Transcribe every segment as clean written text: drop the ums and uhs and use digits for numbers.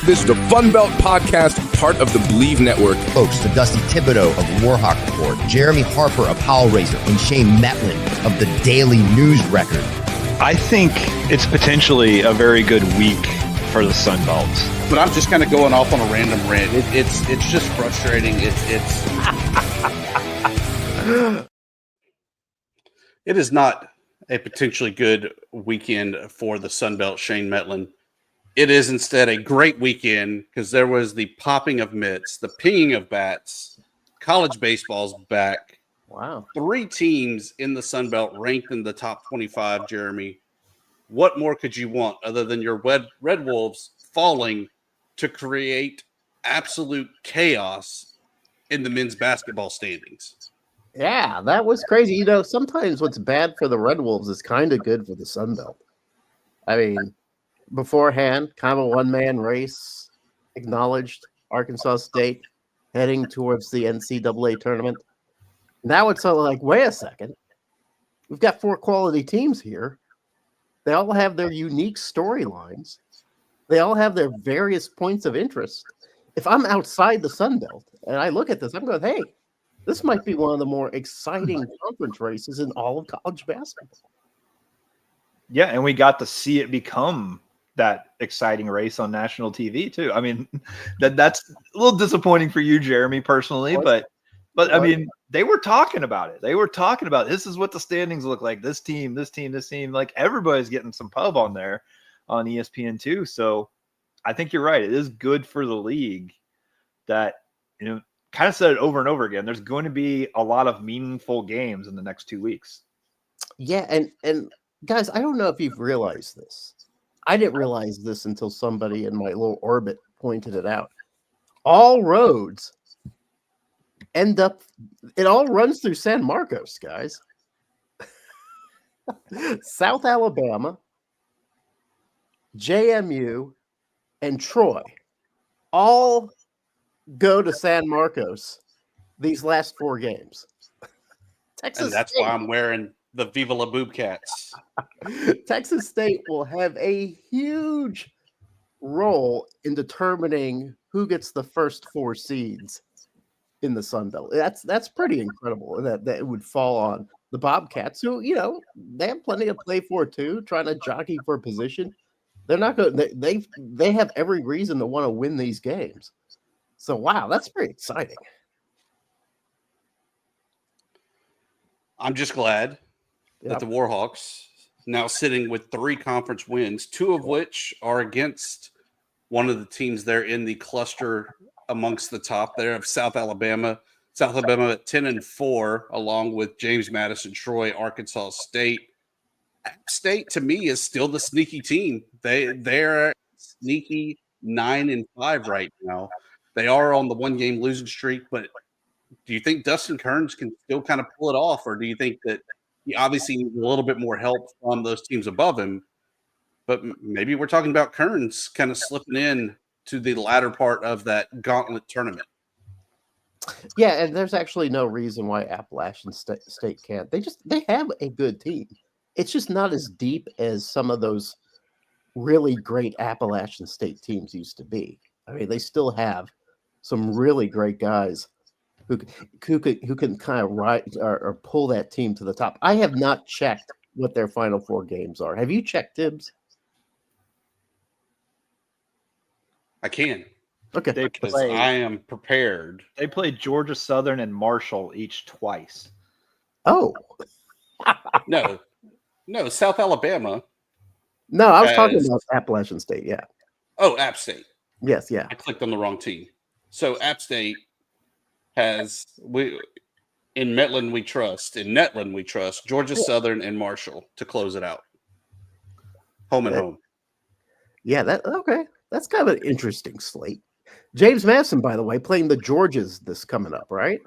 This is the FunBelt podcast, part of the Believe Network. Hosts the Dusty Thibodeau of Warhawk Report, Jeremy Harper of Howlraiser, and Shane Metlin of the Daily News Record. I think it's potentially a very good week for the Sun Belt. But I'm just kind of going off on a random rant. It's just frustrating. It is not a potentially good weekend for the Sun Belt, Shane Metlin. It is instead a great weekend because there was the popping of mitts, the pinging of bats, college baseball's back. Wow. 3 teams in the Sun Belt ranked in the top 25, Jeremy. What more could you want other than your Red Wolves falling to create absolute chaos in the men's basketball standings? Yeah, that was crazy. You know, sometimes what's bad for the Red Wolves is kind of good for the Sun Belt. I mean, beforehand, kind of a one-man race, acknowledged Arkansas State heading towards the NCAA tournament. Now it's all like, wait a second. We've got 4 quality teams here. They all have their unique storylines. They all have their various points of interest. If I'm outside the Sun Belt and I look at this, I'm going, hey, this might be one of the more exciting conference races in all of college basketball. Yeah, and we got to see it become that exciting race on national TV too. I mean, that's a little disappointing for you, Jeremy, personally, but I mean, they were talking about it. They were talking about this is what the standings look like. This team. Like everybody's getting some pub on there on ESPN2. So I think you're right. It is good for the league that, you know, kind of said it over and over again. There's going to be a lot of meaningful games in the next 2 weeks. Yeah, and guys, I don't know if you've realized this. I didn't realize this until somebody in my little orbit pointed it out. All roads it all runs through San Marcos, guys. South Alabama, JMU, and Troy all go to San Marcos these last 4 games. Texas And that's State, why I'm wearing the Viva La Boobcats. Texas State will have a huge role in determining who gets the first 4 seeds in the Sun Belt. That's pretty incredible that it would fall on the Bobcats, who, you know, they have plenty to play for too, trying to jockey for position. They're not going. They have every reason to want to win these games. So wow, that's pretty exciting. I'm just glad that the Warhawks now sitting with 3 conference wins, 2 of which are against one of the teams there in the cluster amongst the top there of South Alabama. South Alabama at 10-4, along with James Madison, Troy, Arkansas State. App State to me is still the sneaky team. They're sneaky 9-5 right now. They are on the 1-game losing streak, but do you think Dustin Kearns can still kind of pull it off, or do you think that he obviously needs a little bit more help from those teams above him? But maybe we're talking about Kearns kind of slipping in to the latter part of that gauntlet tournament. Yeah, and there's actually no reason why Appalachian State can't. They have a good team. It's just not as deep as some of those really great Appalachian State teams used to be. I mean, they still have some really great guys who can kind of ride or pull that team to the top. I have not checked what their Final 4 games are. Have you checked, Tibbs? I can. Okay. Because I am prepared. They played Georgia Southern and Marshall each twice. Oh. No, South Alabama. No, I was talking about Appalachian State, yeah. Oh, App State. Yes, yeah. I clicked on the wrong team. So App State has in Netlin we trust Georgia Southern and Marshall to close it out. Home and home. Yeah, that's kind of an interesting slate. James Madison, by the way, playing the Georgias this coming up, right?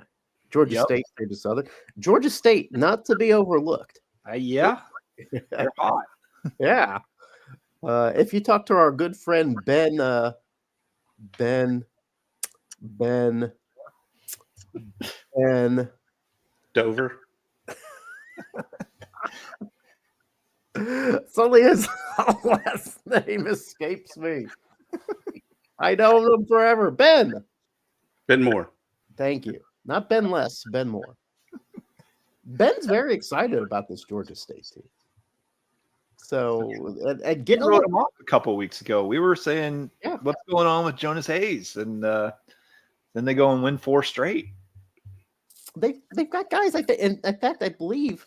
Georgia State, Georgia Southern. Georgia State, not to be overlooked. Yeah, they're hot. Yeah. If you talk to our good friend Ben Dover. Suddenly his last name escapes me. I know him forever. Ben Moore. Thank you. Not Ben Less, Ben Moore. Ben's very excited about this Georgia State team. So, and We getting a wrote little, him off a couple of weeks ago. We were saying, Yeah. what's going on with Jonas Hayes? And then they go and win 4 straight. they've got guys like that. And in fact, I believe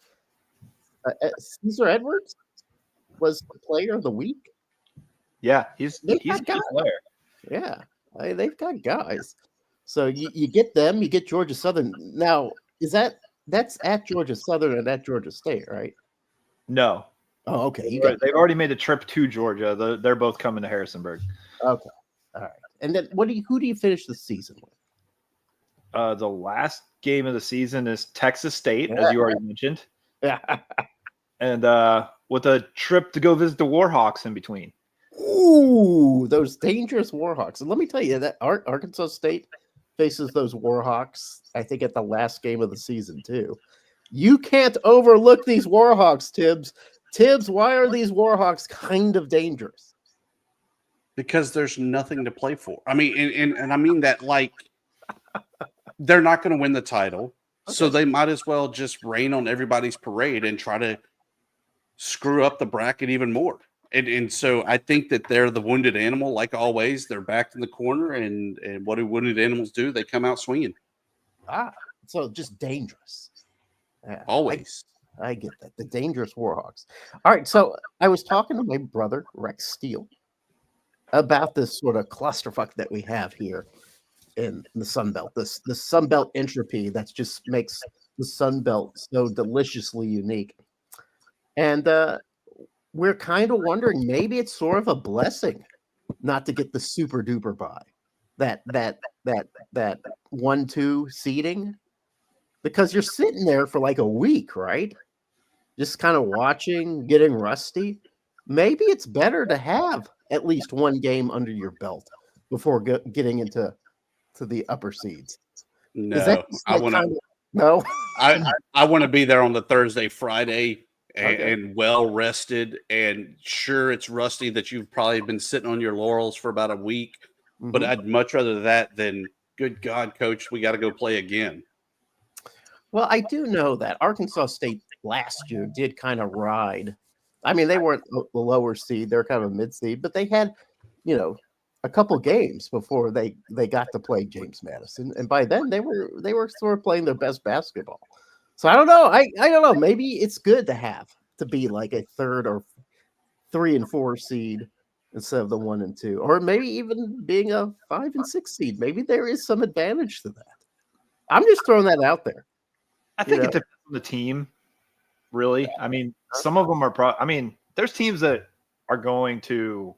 Caesar Edwards was the player of the week. Yeah, he's They've a got key guys. player. Yeah, they've got guys. So you get them, you get Georgia Southern. Now, that's at Georgia Southern and at Georgia State, right? No, Oh, okay. You got they've already made a trip to Georgia. They're both coming to Harrisonburg. okay. All right. And then who do you finish the season with? The last game of the season is Texas State, as you already mentioned, Yeah. and with a trip to go visit the Warhawks in between. Ooh, those dangerous Warhawks. And let me tell you that Arkansas State faces those Warhawks, I think, at the last game of the season, too. You can't overlook these Warhawks, Tibbs. Tibbs, why are these Warhawks kind of dangerous? Because there's nothing to play for. I mean, and I mean that like they're not going to win the title, so they might as well just rain on everybody's parade and try to screw up the bracket even more. And so I think that they're the wounded animal, like always. They're backed in the corner, and what do wounded animals do? They come out swinging. So just dangerous. Yeah, Always. I get that. The dangerous Warhawks. All right, so I was talking to my brother, Rex Steele, about this sort of clusterfuck that we have here in the Sun Belt. The Sun Belt entropy that just makes the Sun Belt so deliciously unique. And we're kind of wondering, maybe it's sort of a blessing not to get the super duper bye. That 1-2 seeding, because you're sitting there for like a week, right? Just kind of watching, getting rusty. Maybe it's better to have at least one game under your belt before getting into the upper seeds. No, I want to. No, I want to be there on the Thursday, Friday, Okay. and well rested. And sure, it's rusty that you've probably been sitting on your laurels for about a week, but I'd much rather that than, good God, coach, we got to go play again. Well, I do know that Arkansas State last year did kind of ride. I mean, they weren't the lower seed; they're kind of a mid seed, but they had, a couple games before they got to play James Madison, and by then they were sort of playing their best basketball. So I don't know. I don't know. Maybe it's good to be like a 3rd or 3 and 4 seed instead of the 1 and 2, or maybe even being a 5 and 6 seed. Maybe there is some advantage to that. I'm just throwing that out there. I think it depends on the team, really. I mean, some of them are there's teams that are going to.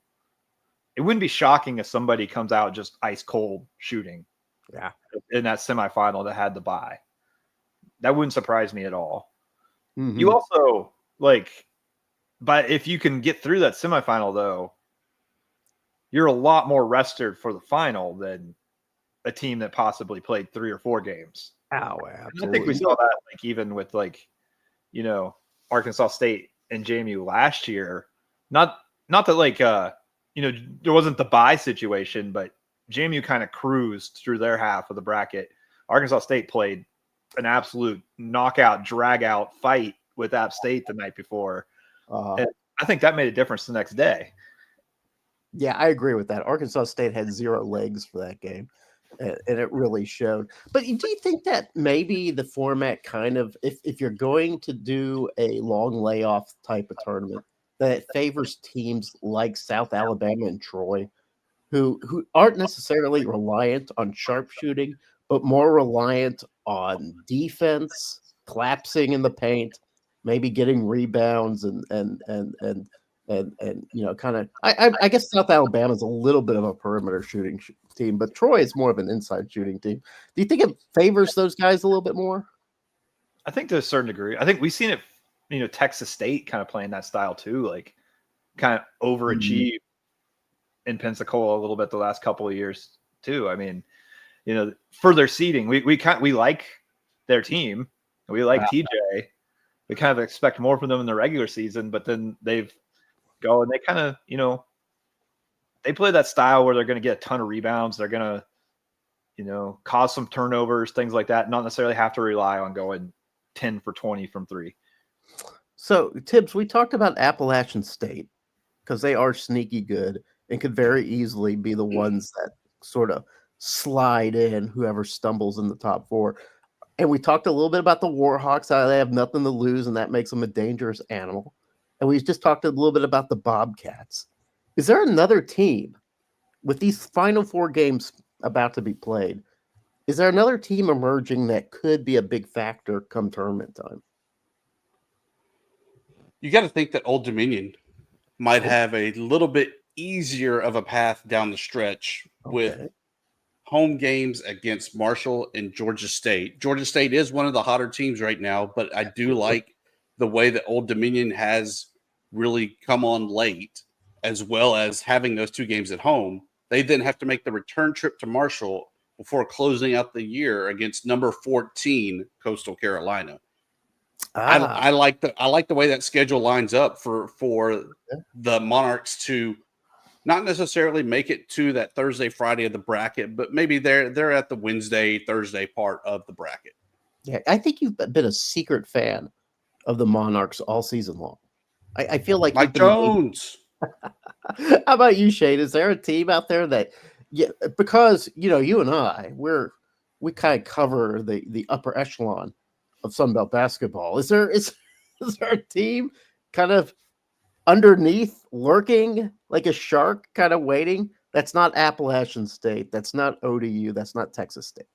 It wouldn't be shocking if somebody comes out just ice cold shooting. Yeah. In that semifinal that had the bye. That wouldn't surprise me at all. Mm-hmm. You also but if you can get through that semifinal, though, you're a lot more rested for the final than a team that possibly played 3 or 4 games. Oh, I think we saw that even with Arkansas State and JMU last year. Not that there wasn't the bye situation, but JMU kind of cruised through their half of the bracket. Arkansas State played an absolute knockout, drag-out fight with App State the night before. And I think that made a difference the next day. Yeah, I agree with that. Arkansas State had 0 legs for that game, and it really showed. But do you think that maybe the format kind of, if you're going to do a long layoff type of tournament, that it favors teams like South Alabama and Troy, who aren't necessarily reliant on sharpshooting, but more reliant on defense, collapsing in the paint, maybe getting rebounds and kind of. I guess South Alabama is a little bit of a perimeter shooting team, but Troy is more of an inside shooting team. Do you think it favors those guys a little bit more? I think to a certain degree. I think we've seen it. Texas State kind of playing that style too, kind of overachieve in Pensacola a little bit the last couple of years too. I mean, for their seeding, we like their team. We like TJ. We kind of expect more from them in the regular season, but then they go and they kind of, they play that style where they're going to get a ton of rebounds. They're going to, cause some turnovers, things like that. Not necessarily have to rely on going 10 for 20 from three. So, Tibbs, we talked about Appalachian State because they are sneaky good and could very easily be the ones that sort of slide in whoever stumbles in the top four. And we talked a little bit about the Warhawks, how they have nothing to lose, and that makes them a dangerous animal. And we just talked a little bit about the Bobcats. Is there another team with these final 4 games about to be played? Is there another team emerging that could be a big factor come tournament time? You got to think that Old Dominion might have a little bit easier of a path down the stretch with home games against Marshall and Georgia State. Georgia State is one of the hotter teams right now, but I do like the way that Old Dominion has really come on late, as well as having those 2 games at home. They then have to make the return trip to Marshall before closing out the year against number 14 Coastal Carolina. I like the way that schedule lines up for the Monarchs to not necessarily make it to that Thursday, Friday of the bracket, but maybe they're at the Wednesday, Thursday part of the bracket. Yeah, I think you've been a secret fan of the Monarchs all season long. I feel like Mike Jones. How about you, Shane? Is there a team out there that, because you and I, we kind of cover the upper echelon of Sunbelt basketball. Is there a team kind of underneath, lurking like a shark, kind of waiting? That's not Appalachian State. That's not ODU. That's not Texas State.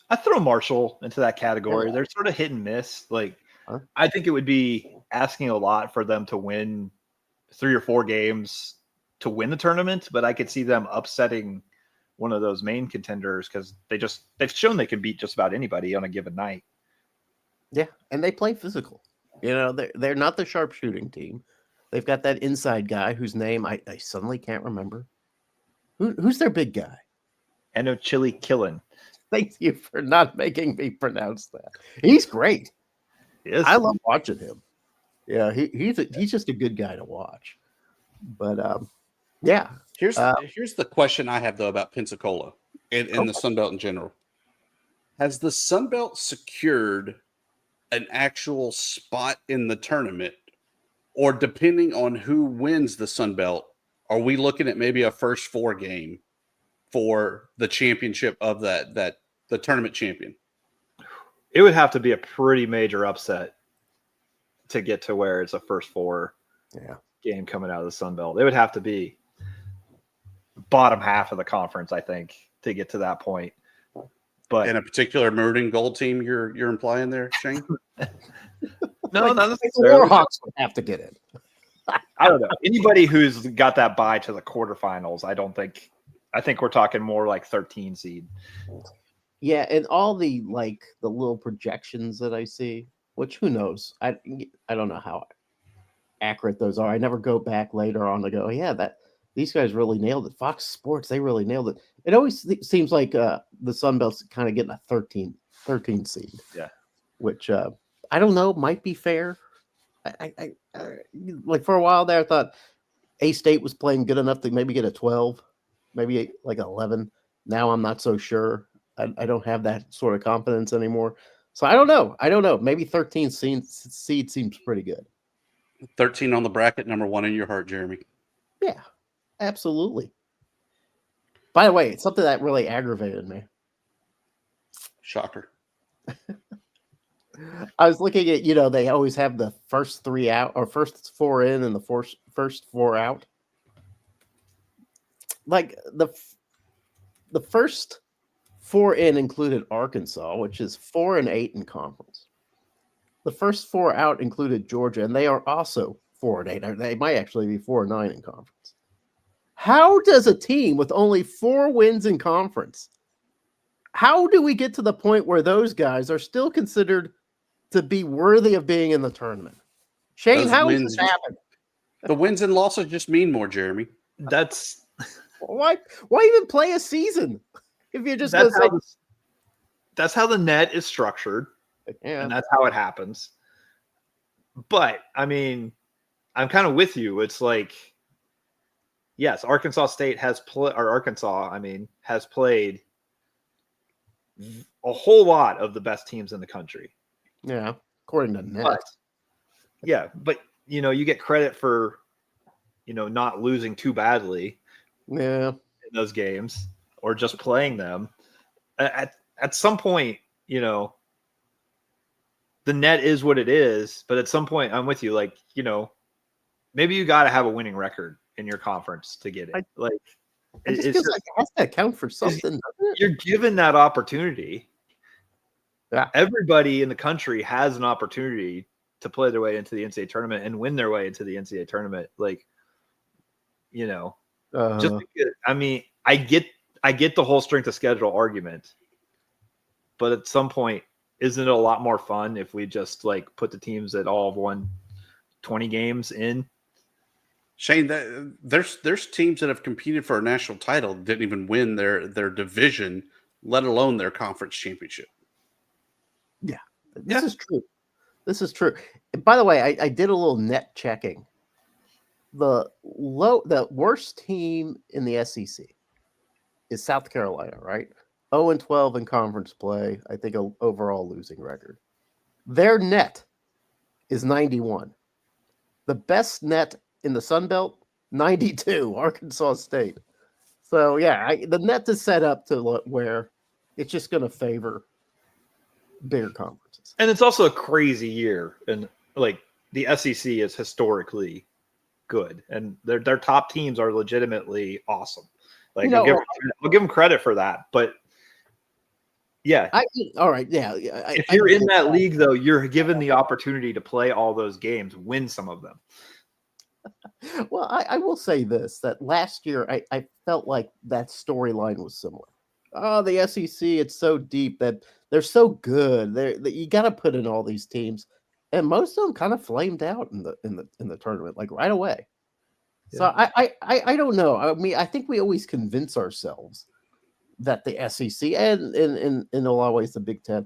I throw Marshall into that category. They're sort of hit and miss. I think it would be asking a lot for them to win 3 or 4 games to win the tournament, but I could see them upsetting one of those main contenders because they've shown they can beat just about anybody on a given night. Yeah, and they play physical. They're not the sharpshooting team. They've got that inside guy whose name I suddenly can't remember. Who's their big guy? I know Chili Killen. Thank you for not making me pronounce that. He's great. I love watching him. Yeah, he's just a good guy to watch. But yeah. Here's the question I have though about Pensacola and the Sun Belt in general. Has the Sun Belt secured an actual spot in the tournament, or depending on who wins the Sun Belt, are we looking at maybe a first 4 game for the championship of the tournament champion? It would have to be a pretty major upset to get to where it's a first 4 game coming out of the Sun Belt. It would have to be bottom half of the conference, I think, to get to that point. But in a particular maroon and gold team, you're implying there, Shane? No, not necessarily. The Warhawks would have to get in. I don't know. Anybody who's got that bye to the quarterfinals, I think we're talking more like 13 seed. Yeah, and all the little projections that I see, which who knows? I don't know how accurate those are. I never go back later on to go, that these guys really nailed it. Fox Sports, they really nailed it. It always seems like the Sun Belt's kind of getting a 13 seed. Yeah. Which I don't know, might be fair. I like for a while there, I thought A-State was playing good enough to maybe get a 12, maybe like 11. Now I'm not so sure. I don't have that sort of confidence anymore. So I don't know. Maybe 13 seed seems pretty good. 13 on the bracket, number 1 in your heart, Jeremy. Yeah, absolutely. By the way, it's something that really aggravated me. Shocker. I was looking at, they always have the first 3 out or first 4 in and the first 4 out. Like the first 4 in included Arkansas, which is 4-8 in conference. The first 4 out included Georgia, and they are also 4-8. They might actually be 4-9 in conference. How does a team with only 4 wins in conference, how do we get to the point where those guys are still considered to be worthy of being in the tournament? Shane, how does this happen? The wins and losses just mean more, Jeremy. That's why even play a season if you're just going to say that's how the net is structured, and that's how it happens. But I mean, I'm kind of with you. It's like yes, Arkansas State has has played a whole lot of the best teams in the country. Yeah, according to net. But you get credit for not losing too badly Yeah, in those games or just playing them. At some point, the net is what it is, but at some point I'm with you, like, maybe you got to have a winning record in your conference to get it. It just feels like it has to account for something, doesn't it? You're given that opportunity. Yeah. Everybody in the country has an opportunity to play their way into the NCAA tournament and win their way into the NCAA tournament. I get the whole strength of schedule argument, but at some point, isn't it a lot more fun if we just put the teams that all have won 20 games in? Shane, there's teams that have competed for a national title, didn't even win their division, let alone their conference championship. Yeah, this is true. This is true. And by the way, I did a little net checking. The worst team in the SEC is South Carolina, right? 0-12 in conference play. I think an overall losing record. Their net is 91. The best net in the Sun Belt, 92, Arkansas State. So yeah, the net is set up to where it's just going to favor bigger conferences. And it's also a crazy year, and the SEC is historically good, and their top teams are legitimately awesome. I'll give them credit for that, but yeah. All right, yeah. If you're in that league, though, you're given the opportunity to play all those games, win some of them. Well, I will say this, that last year I felt like that storyline was similar. Oh, the SEC, it's so deep that they're so good. You got to put in all these teams, and most of them kind of flamed out in the tournament right away. Yeah. So I don't know. I mean, I think we always convince ourselves that the SEC and in a lot of ways the Big Ten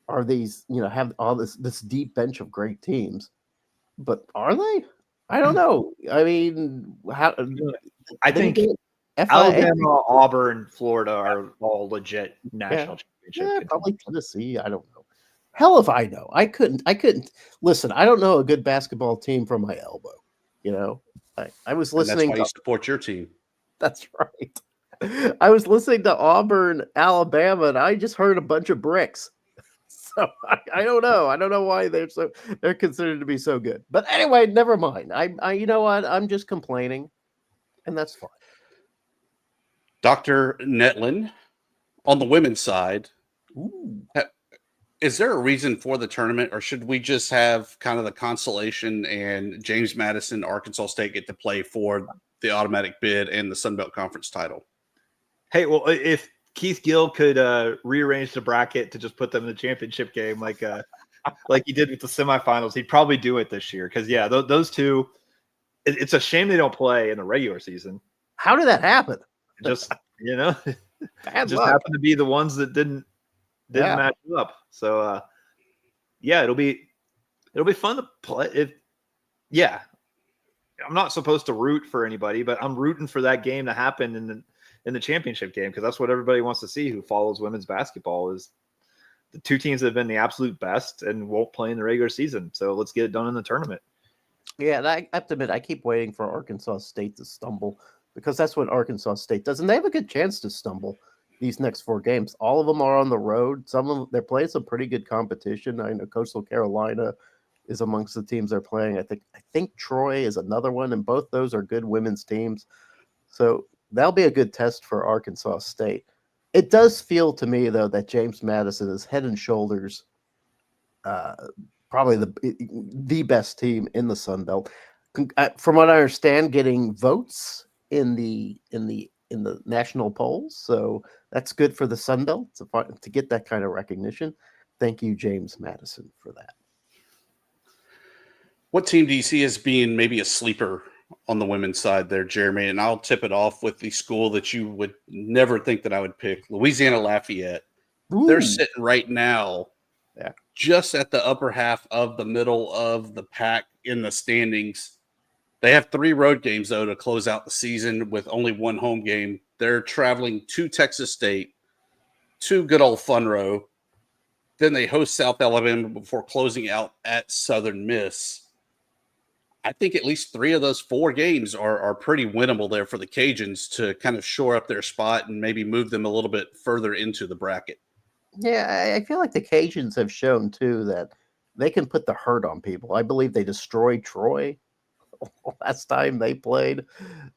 are these, have all this deep bench of great teams, but are they? I don't know. I mean, I think Alabama, Auburn, Florida are all legit national championship. Yeah, probably Tennessee. I don't know. Hell if I know. I couldn't listen. I don't know a good basketball team from my elbow. I was listening. That's why you support your team. That's right. I was listening to Auburn, Alabama, and I just heard a bunch of bricks. So I don't know. I don't know why they're considered to be so good. But anyway, never mind. I you know what? I'm just complaining, and that's fine. Dr. Netlin, on the women's side, is there a reason for the tournament, or should we just have kind of the consolation and James Madison, Arkansas State get to play for the automatic bid and the Sun Belt Conference title? Hey, well, if Keith Gill could rearrange the bracket to just put them in the championship game like he did with the semifinals, he'd probably do it this year. Because, yeah, those two, it's a shame they don't play in the regular season. How did that happen? Just, just happened to be the ones that didn't match up. So, it'll be fun to play. I'm not supposed to root for anybody, but I'm rooting for that game to happen in the championship game, because that's what everybody wants to see who follows women's basketball, is the two teams that have been the absolute best and won't play in the regular season. So let's get it done in the tournament. Yeah, and I have to admit, I keep waiting for Arkansas State to stumble, because that's what Arkansas State does, and they have a good chance to stumble these next 4 games. All of them are on the road. Some of them, they're playing some pretty good competition. I know Coastal Carolina is amongst the teams they're playing. I think Troy is another one, and both those are good women's teams. So that'll be a good test for Arkansas State. It does feel to me, though, that James Madison is head and shoulders probably the best team in the Sun Belt. From what I understand, getting votes in the national polls, so that's good for the Sun Belt to get that kind of recognition. Thank you, James Madison, for that. What team do you see as being maybe a sleeper on the women's side there, Jeremy? And I'll tip it off with the school that you would never think that I would pick, Louisiana Lafayette. Ooh. They're sitting right now just at the upper half of the middle of the pack in the standings. They have 3 road games, though, to close out the season with only 1 home game. They're traveling to Texas State, to good old Funrow. Then they host South Alabama before closing out at Southern Miss. I think at least 3 of those 4 games are pretty winnable there for the Cajuns to kind of shore up their spot and maybe move them a little bit further into the bracket. Yeah, I feel like the Cajuns have shown too that they can put the hurt on people. I believe they destroyed Troy last time they played.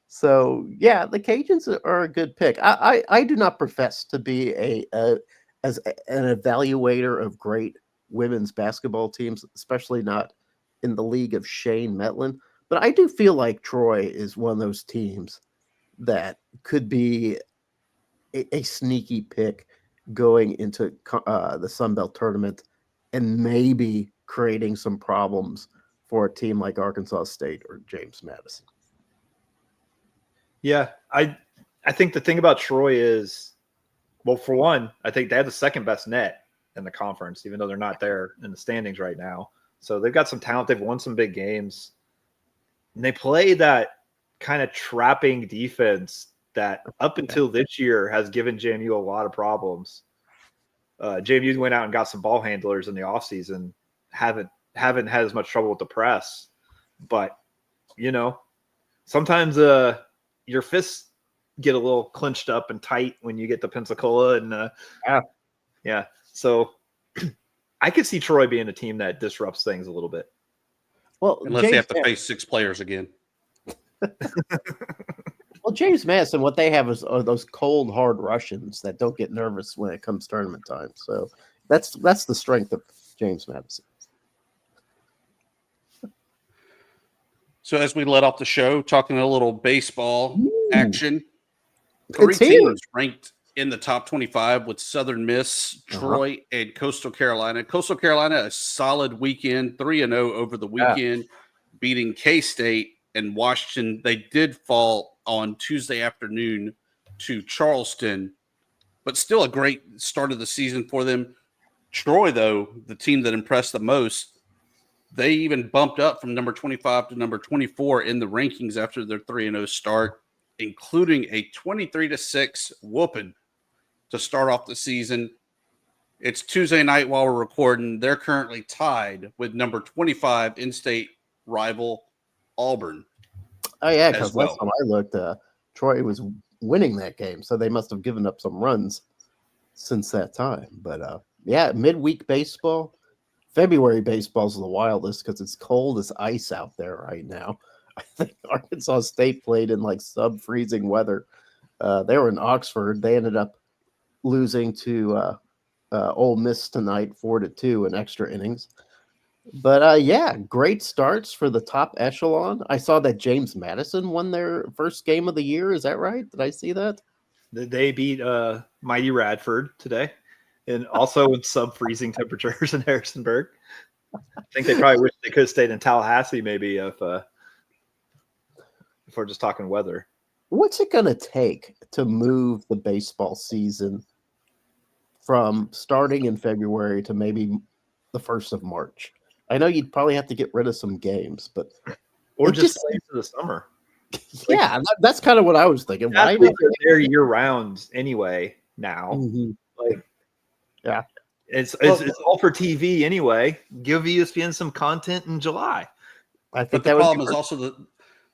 So yeah, the Cajuns are a good pick. I do not profess to be as an evaluator of great women's basketball teams, especially not in the league of Shane Metlin. But I do feel like Troy is one of those teams that could be a sneaky pick going into the Sun Belt tournament and maybe creating some problems for a team like Arkansas State or James Madison. Yeah, I think the thing about Troy is, well, for one, I think they have the second best net in the conference, even though they're not there in the standings right now. So they've got some talent. They've won some big games. And they play that kind of trapping defense that up until this year has given JMU a lot of problems. JMU went out and got some ball handlers in the offseason. Haven't had as much trouble with the press. But, sometimes your fists get a little clenched up and tight when you get to Pensacola. And yeah. So I could see Troy being a team that disrupts things a little bit. Well, unless they have to face 6 players again. Well, James Madison, what they have are those cold, hard Russians that don't get nervous when it comes tournament time. So that's the strength of James Madison. So as we let off the show, talking a little baseball action, 3 It's here. teams ranked in the top 25 with Southern Miss, Troy, and Coastal Carolina. Coastal Carolina, a solid weekend, 3-0 over the weekend, beating K-State and Washington. They did fall on Tuesday afternoon to Charleston, but still a great start of the season for them. Troy, though, the team that impressed the most, they even bumped up from number 25 to number 24 in the rankings after their 3-0 start, including a 23-6 whooping to start off the season. It's Tuesday night while we're recording. They're currently tied with number 25 in-state rival Auburn. Oh, yeah, because last time I looked, Troy was winning that game, so they must have given up some runs since that time. But, yeah, midweek baseball. February baseball is the wildest because it's cold as ice out there right now. I think Arkansas State played in, like, sub-freezing weather. They were in Oxford. They ended up losing to Ole Miss tonight, 4-2 in extra innings. But yeah, great starts for the top echelon. I saw that James Madison won their first game of the year. Is that right? Did I see that? They beat mighty Radford today, and also in sub-freezing temperatures in Harrisonburg. I think they probably wish they could have stayed in Tallahassee, maybe, if we're just talking weather. What's it going to take to move the baseball season from starting in February to maybe the 1st of March? I know you'd probably have to get rid of some games, but or just play to the summer. Yeah, that's kind of what I was thinking. Why they're year round anyway now? Mm-hmm. Like, yeah, it's all for TV anyway. Give ESPN some content in July. I think but the problem is also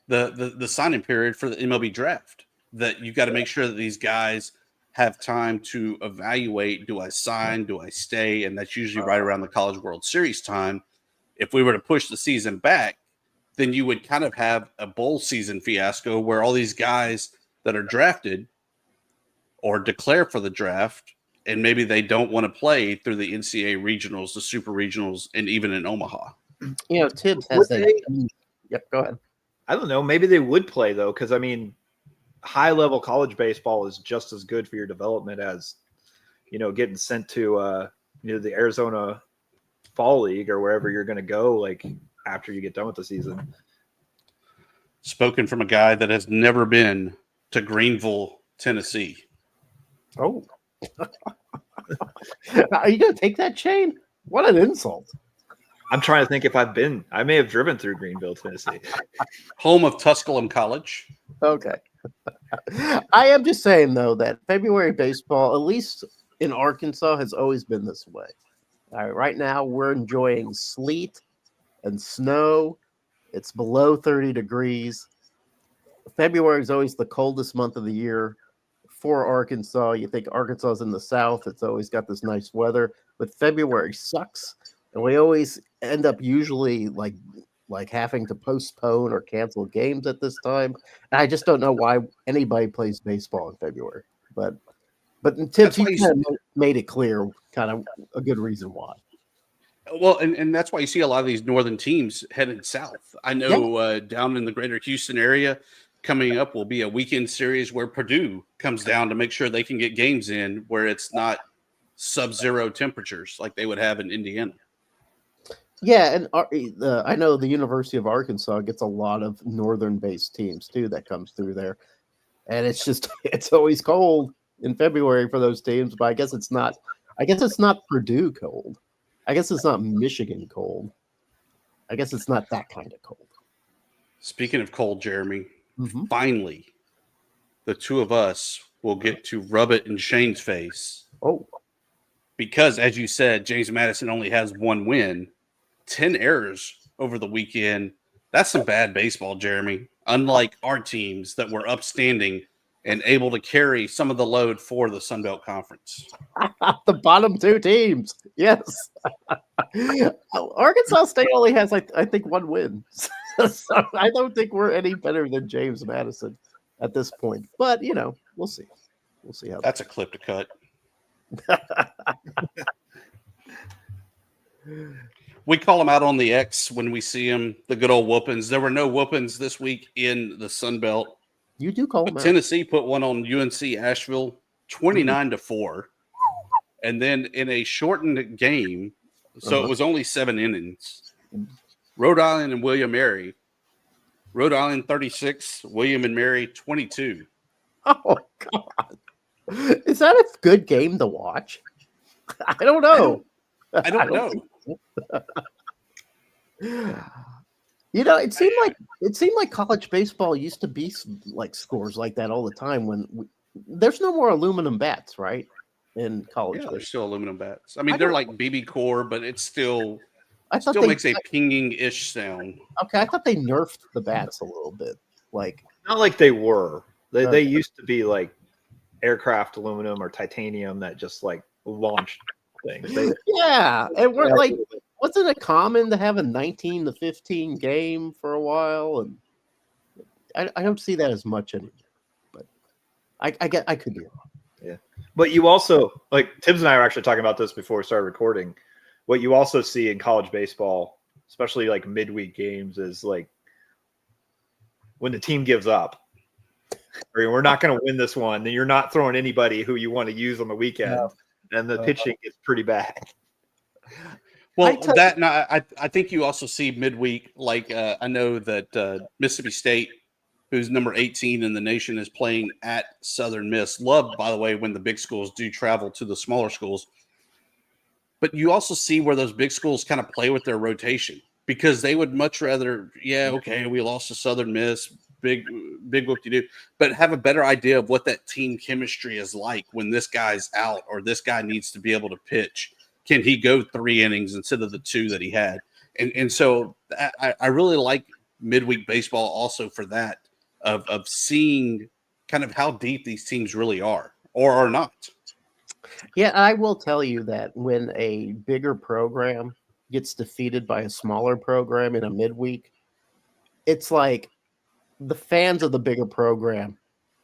the signing period for the MLB draft. That you've got to make sure that these guys have time to evaluate: do I sign? Do I stay? And that's usually right around the College World Series time. If we were to push the season back, then you would kind of have a bowl season fiasco where all these guys that are drafted or declare for the draft, and maybe they don't want to play through the NCAA regionals, the super regionals, and even in Omaha. Tibbs has that. Yep, go ahead. I don't know. Maybe they would play, though, because, I mean, high-level college baseball is just as good for your development as, getting sent to, the Arizona Fall League or wherever you're going to go, like, after you get done with the season. Spoken from a guy that has never been to Greenville, Tennessee. Oh. Are you going to take that, Shane? What an insult. I'm trying to think if I may have driven through Greenville, Tennessee. Home of Tusculum College. Okay. I am just saying, though, that February baseball, at least in Arkansas, has always been this way. All right, right now, we're enjoying sleet and snow. It's below 30 degrees. February is always the coldest month of the year for Arkansas. You think Arkansas is in the south, it's always got this nice weather, but February sucks. And we always end up usually like having to postpone or cancel games at this time. And I just don't know why anybody plays baseball in February. But Tibbs, you kind of made it clear kind of a good reason why. Well, and that's why you see a lot of these northern teams headed south. I know down in the greater Houston area, coming up will be a weekend series where Purdue comes down to make sure they can get games in where it's not sub-zero temperatures like they would have in Indiana. Yeah, and I know the University of Arkansas gets a lot of northern-based teams too that comes through there, and it's always cold in February for those teams. But I guess it's not. I guess it's not Purdue cold. I guess it's not Michigan cold. I guess it's not that kind of cold. Speaking of cold, Jeremy, finally, the two of us will get to rub it in Shane's face. Oh, because as you said, James Madison only has one win. 10 errors over the weekend. That's some bad baseball, Jeremy. Unlike our teams that were upstanding and able to carry some of the load for the Sun Belt Conference. The bottom two teams. Yes. Arkansas State only has, I think, one win. So I don't think we're any better than James Madison at this point. But, we'll see. We'll see how that's a clip to cut. We call them out on the X when we see them, the good old whoopings. There were no whoopings this week in the Sun Belt. You do call them out. Tennessee put one on UNC Asheville, 29-4. And then in a shortened game, so it was only 7 innings, Rhode Island and William Mary. Rhode Island 36, William and Mary 22. Oh, God. Is that a good game to watch? I don't know. I don't know. It seemed like college baseball used to be like scores like that all the time. When there's no more aluminum bats, right? In college, there's still aluminum bats. I mean, they're like BB core, but it's still makes a pinging-ish sound. Okay, I thought they nerfed the bats a little bit. Like not like they were. They used to be like aircraft aluminum or titanium that just like launched things. And we're like, wasn't it common to have a 19-15 game for a while? And I don't see that as much anymore. But I could be wrong. Yeah, but you also, like Tibbs and I were actually talking about this before we started recording. What you also see in college baseball, especially like midweek games, is like when the team gives up, or we're not going to win this one, then you're not throwing anybody who you want to use on the weekend, and the pitching is pretty bad. Well, I think you also see midweek, like I know that Mississippi State, who's number 18 in the nation, is playing at Southern Miss. Loved, by the way, when the big schools do travel to the smaller schools. But you also see where those big schools kind of play with their rotation because they would much rather, we lost to Southern Miss, big whoop-de-doo, but have a better idea of what that team chemistry is like when this guy's out or this guy needs to be able to pitch. Can he go 3 innings instead of the 2 that he had? And so I really like midweek baseball also for that, of seeing kind of how deep these teams really are or are not. Yeah, I will tell you that when a bigger program gets defeated by a smaller program in a midweek, it's like the fans of the bigger program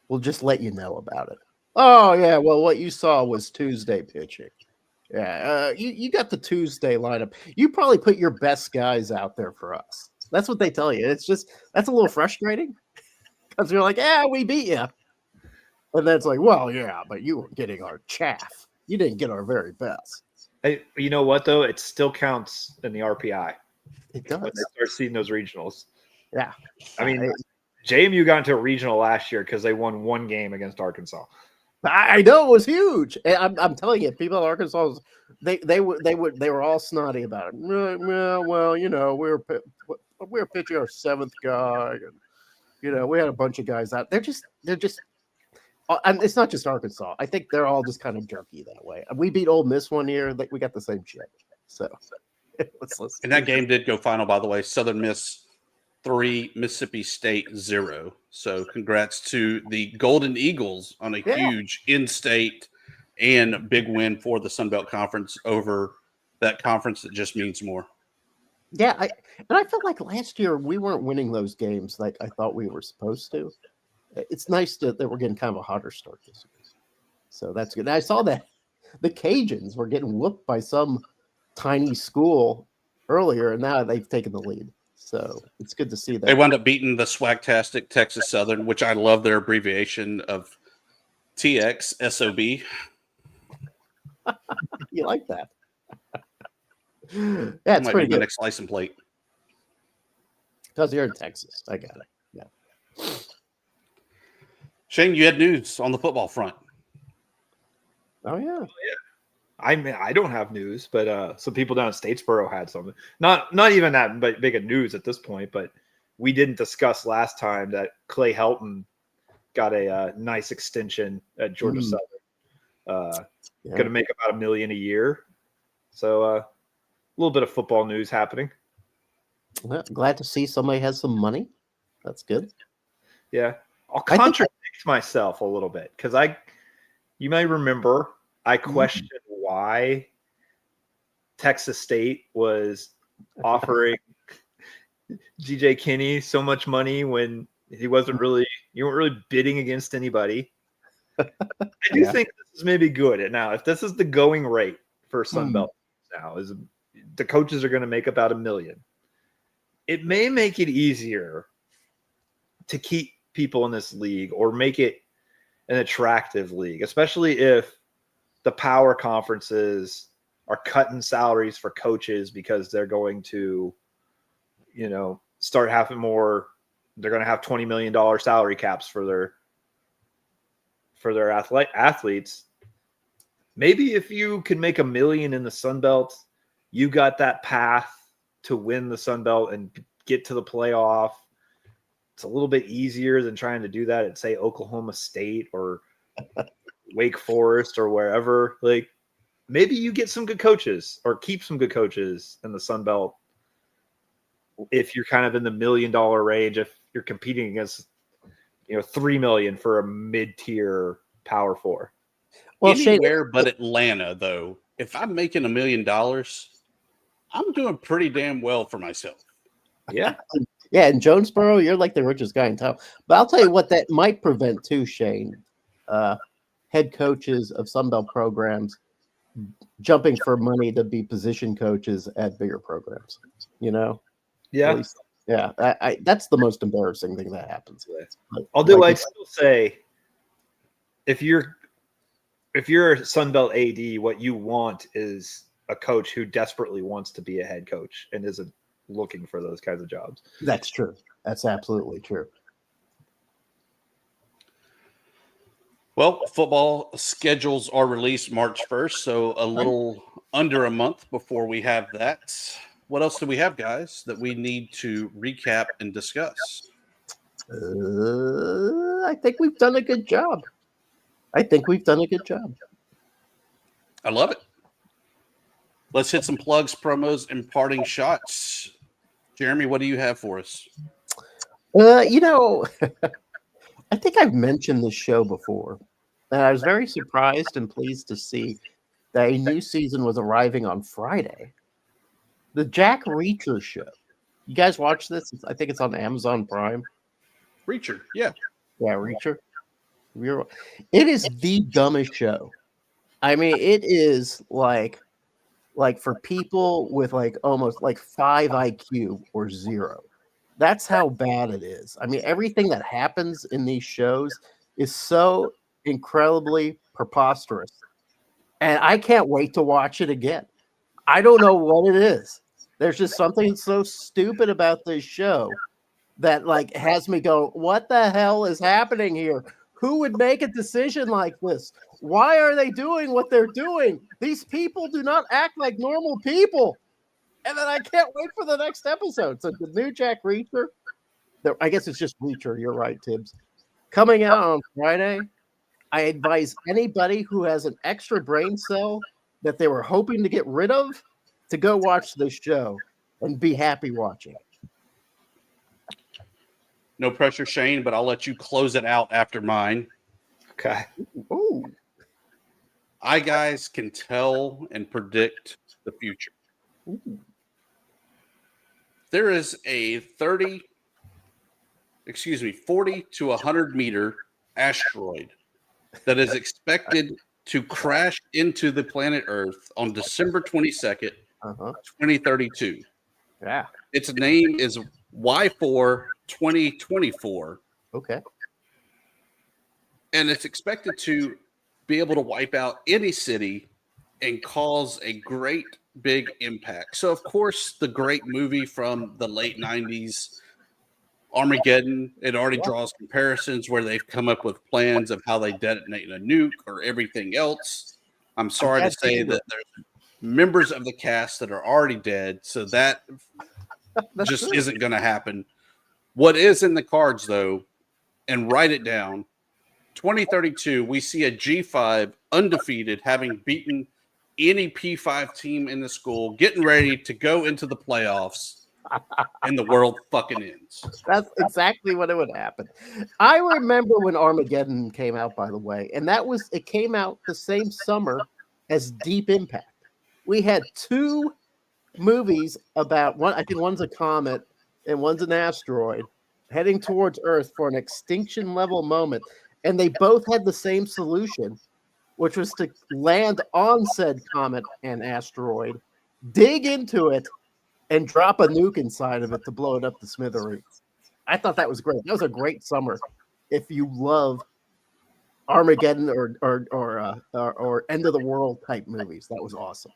will just let you know about it. Oh, yeah, well, what you saw was Tuesday pitching. Yeah, you got the Tuesday lineup. You probably put your best guys out there for us. That's what they tell you. It's just, that's a little frustrating because you're like, we beat you. And then it's like, well, yeah, but you were getting our chaff. You didn't get our very best. Hey, you know what, though? It still counts in the RPI. It does. When they start seeing those regionals. Yeah. I mean, JMU got into a regional last year because they won 1 game against Arkansas. I know it was huge. And I'm telling you, people in Arkansas, they were all snotty about it. Well, we were pitching our seventh guy, and we had a bunch of guys out. They're just, and it's not just Arkansas. I think they're all just kind of jerky that way. We beat Ole Miss one year. We got the same shit. So let's. And that game did go final, by the way. Southern Miss 3, Mississippi State 0. So congrats to the Golden Eagles on a huge in-state and big win for the Sun Belt Conference over that conference that just means more. Yeah, I felt like last year we weren't winning those games like I thought we were supposed to. It's nice that we're getting kind of a hotter start this year. So that's good. And I saw that the Cajuns were getting whooped by some tiny school earlier, and now they've taken the lead. So it's good to see that. They wound up beating the swagtastic Texas Southern, which I love their abbreviation of TXSOB. You like that? Yeah, it's might pretty be my good. next license plate. Because you're in Texas. I got it. Yeah. Shane, you had news on the football front. Oh, yeah. I mean, I don't have news, but some people down in Statesboro had something. Not even that big of news at this point, but we didn't discuss last time that Clay Helton got a nice extension at Georgia Southern. Going to make about $1 million a year. So a little bit of football news happening. Well, glad to see somebody has some money. That's good. Yeah. I'll contradict myself a little bit because you may remember I questioned why Texas State was offering GJ Kinney so much money when you weren't really bidding against anybody. I do think this is maybe good. Now, if this is the going rate for Sunbelt now, is the coaches are going to make about $1 million. It may make it easier to keep people in this league or make it an attractive league, especially if the power conferences are cutting salaries for coaches because they're going to, start having more. They're going to have $20 million salary caps for their athletes. Maybe if you can make $1 million in the Sun Belt, you got that path to win the Sun Belt and get to the playoff. It's a little bit easier than trying to do that at, say, Oklahoma State or Wake Forest or wherever. Like, maybe you get some good coaches or keep some good coaches in the Sun Belt if you're kind of in the $1 million range, if you're competing against, $3 million for a mid-tier Power 4. Well, anywhere but Atlanta, though, if I'm making $1 million, I'm doing pretty damn well for myself. Yeah. Yeah, in Jonesboro, you're like the richest guy in town. But I'll tell you what that might prevent too, Shane. Head coaches of Sunbelt programs jumping for money to be position coaches at bigger programs. Yeah. That's the most embarrassing thing that happens. Although I'd still say if you're a Sunbelt AD, what you want is a coach who desperately wants to be a head coach and isn't looking for those kinds of jobs. That's true. That's absolutely true. Well, football schedules are released March 1st, so a little under a month before we have that. What else do we have, guys, that we need to recap and discuss? I think we've done a good job. I love it. Let's hit some plugs, promos, and parting shots. Jeremy, what do you have for us? I think I've mentioned this show before. And I was very surprised and pleased to see that a new season was arriving on Friday. The Jack Reacher show. You guys watch this? I think it's on Amazon Prime. Reacher, yeah. Yeah, Reacher. It is the dumbest show. I mean, it is like for people with almost 5 IQ or 0. That's how bad it is. I mean, everything that happens in these shows is so incredibly preposterous. And I can't wait to watch it again. I don't know what it is. There's just something so stupid about this show that has me go, what the hell is happening here? Who would make a decision like this? Why are they doing what they're doing? These people do not act like normal people. And then I can't wait for the next episode. So the new Jack Reacher, I guess it's just Reacher. You're right, Tibbs. Coming out on Friday. I advise anybody who has an extra brain cell that they were hoping to get rid of to go watch this show and be happy watching. No pressure, Shane, but I'll let you close it out after mine. Okay. Ooh. I guys can tell and predict the future. Ooh. There is a 40 to 100 meter asteroid that is expected to crash into the planet Earth on December 22nd, 2032. Yeah. Its name is Y4 2024. Okay. And it's expected to be able to wipe out any city and cause a great big impact. So, of course, the great movie from the late 90s, Armageddon, it already draws comparisons where they've come up with plans of how they detonate a nuke or everything else. I'm sorry to say that there's members of the cast that are already dead, so that just isn't going to happen. What is in the cards, though, and write it down, 2032, we see a G5 undefeated, having beaten any P5 team in the school, getting ready to go into the playoffs, and the world fucking ends. That's exactly what it would happen. I remember when Armageddon came out, by the way, and it came out the same summer as Deep Impact. We had two movies about one. I think one's a comet and one's an asteroid heading towards Earth for an extinction level moment, and they both had the same solution, which was to land on said comet and asteroid, dig into it, and drop a nuke inside of it to blow it up to smithereens. I thought that was great. That was a great summer. If you love Armageddon or end of the world type movies, that was awesome.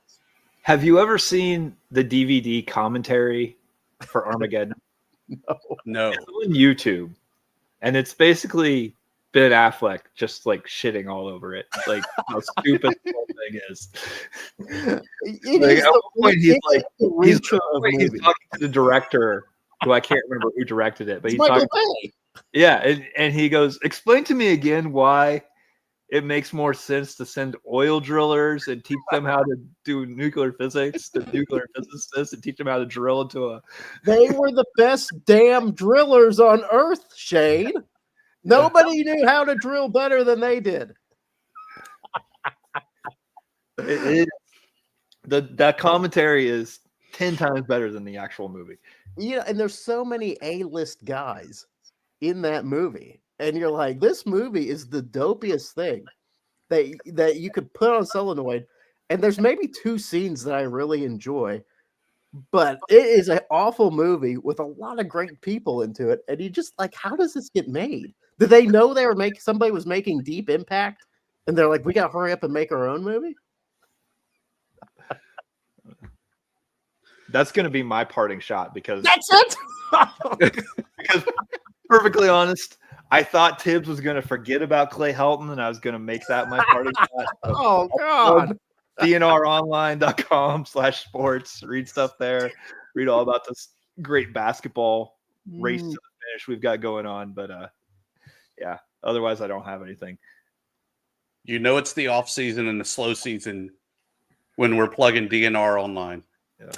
Have you ever seen the DVD commentary for Armageddon? No. It's on YouTube, and it's basically Ben Affleck just like shitting all over it, like how stupid the whole thing is. Like, at one point he's talking to the director, who I can't remember who directed it, but he's talking. Yeah, and he goes, "Explain to me again why it makes more sense to send oil drillers and teach them how to do nuclear physics, the nuclear physicists, and teach them how to drill into a." They were the best damn drillers on Earth, Shane. Nobody knew how to drill better than they did. That commentary is 10 times better than the actual movie. Yeah, and there's so many A-list guys in that movie, and you're like, this movie is the dopiest thing that you could put on Solenoid. And there's maybe two scenes that I really enjoy, but it is an awful movie with a lot of great people into it. And you just like, how does this get made? Did they know somebody was making Deep Impact, and they're like, we got to hurry up and make our own movie? That's going to be my parting shot because that's it. Because perfectly honest, I thought Tibbs was going to forget about Clay Helton, and I was going to make that my parting shot. Oh God. DNRonline.com/sports. Read stuff there. Read all about this great basketball race to the finish we've got going on. But yeah, otherwise I don't have anything. You know it's the off season and the slow season when we're plugging DNR online. Yeah.